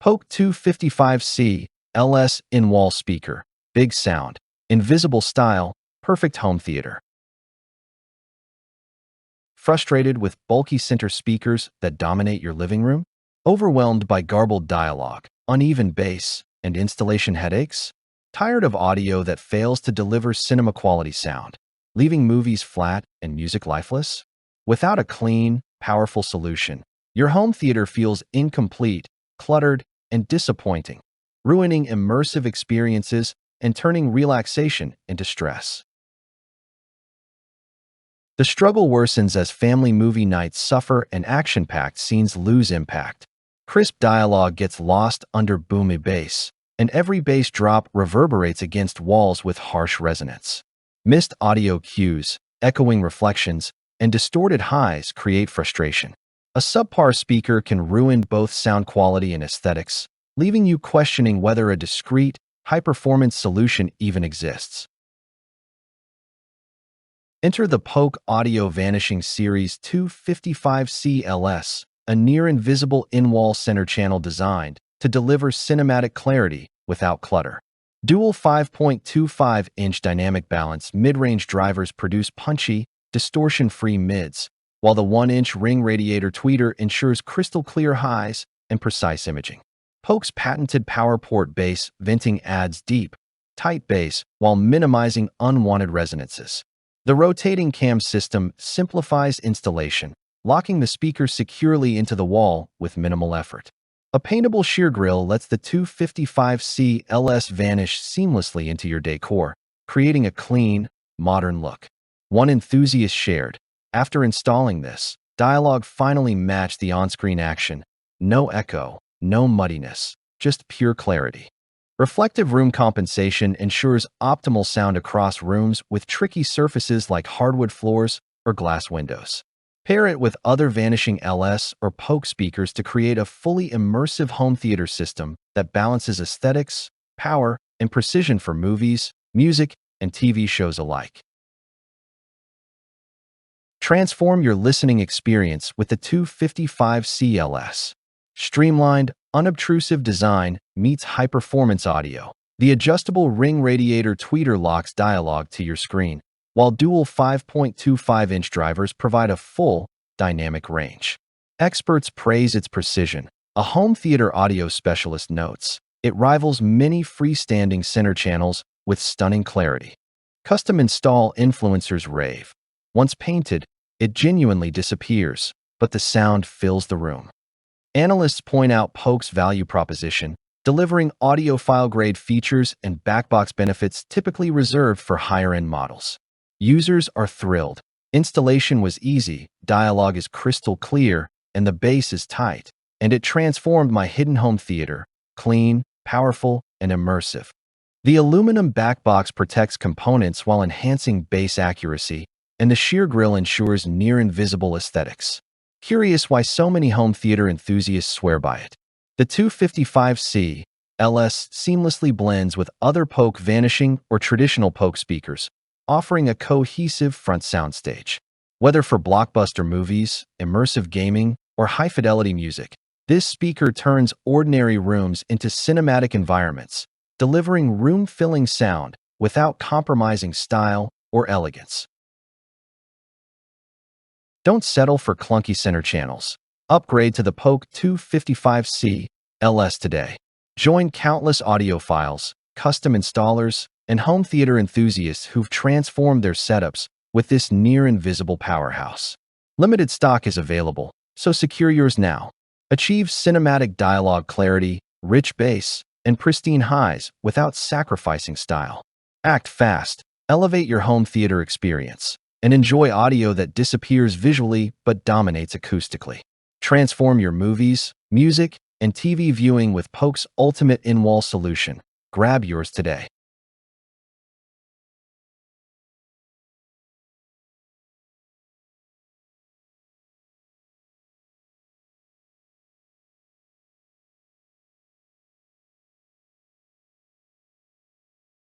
Polk 255c-LS in-wall speaker. Big sound. Invisible style. Perfect home theater. Frustrated with bulky center speakers that dominate your living room? Overwhelmed by garbled dialogue, uneven bass, and installation headaches? Tired of audio that fails to deliver cinema-quality sound, leaving movies flat and music lifeless? Without a clean, powerful solution, your home theater feels incomplete, cluttered, and disappointing, ruining immersive experiences and turning relaxation into stress. The struggle worsens as family movie nights suffer and action-packed scenes lose impact. Crisp dialogue gets lost under boomy bass, and every bass drop reverberates against walls with harsh resonance. Missed audio cues, echoing reflections, and distorted highs create frustration. A subpar speaker can ruin both sound quality and aesthetics, leaving you questioning whether a discreet, high-performance solution even exists. Enter the Polk Audio Vanishing Series 255c-LS, a near-invisible in-wall center channel designed to deliver cinematic clarity without clutter. Dual 5.25-inch dynamic balance mid-range drivers produce punchy, distortion-free mids, while the 1-inch ring radiator tweeter ensures crystal-clear highs and precise imaging. Polk's patented power port bass venting adds deep, tight bass while minimizing unwanted resonances. The rotating cam system simplifies installation, locking the speaker securely into the wall with minimal effort. A paintable Sheer-Grille lets the 255c-LS vanish seamlessly into your decor, creating a clean, modern look. One enthusiast shared, "After installing this, dialogue finally matched the on-screen action. No echo, no muddiness, just pure clarity." Reflective room compensation ensures optimal sound across rooms with tricky surfaces like hardwood floors or glass windows. Pair it with other vanishing LS or Polk speakers to create a fully immersive home theater system that balances aesthetics, power, and precision for movies, music, and TV shows alike. Transform your listening experience with the 255c-LS. Streamlined, unobtrusive design meets high-performance audio. The adjustable ring radiator tweeter locks dialogue to your screen, while dual 5.25-inch drivers provide a full, dynamic range. Experts praise its precision. A home theater audio specialist notes, "It rivals many freestanding center channels with stunning clarity." Custom install influencers rave. Once painted, it genuinely disappears, but the sound fills the room. Analysts point out Polk's value proposition, delivering audiophile-grade features and backbox benefits typically reserved for higher-end models. Users are thrilled. Installation was easy, dialogue is crystal clear, and the bass is tight. And it transformed my hidden home theater, clean, powerful, and immersive. The aluminum backbox protects components while enhancing bass accuracy, and the Sheer-Grille ensures near-invisible aesthetics. Curious why so many home theater enthusiasts swear by it. The 255c-LS seamlessly blends with other Polk vanishing or traditional Polk speakers, offering a cohesive front soundstage. Whether for blockbuster movies, immersive gaming, or high-fidelity music, this speaker turns ordinary rooms into cinematic environments, delivering room-filling sound without compromising style or elegance. Don't settle for clunky center channels. Upgrade to the Polk 255c-LS today. Join countless audiophiles, custom installers, and home theater enthusiasts who've transformed their setups with this near-invisible powerhouse. Limited stock is available, so secure yours now. Achieve cinematic dialogue clarity, rich bass, and pristine highs without sacrificing style. Act fast, elevate your home theater experience, and enjoy audio that disappears visually but dominates acoustically. Transform your movies, music, and TV viewing with Polk's ultimate in-wall solution. Grab yours today.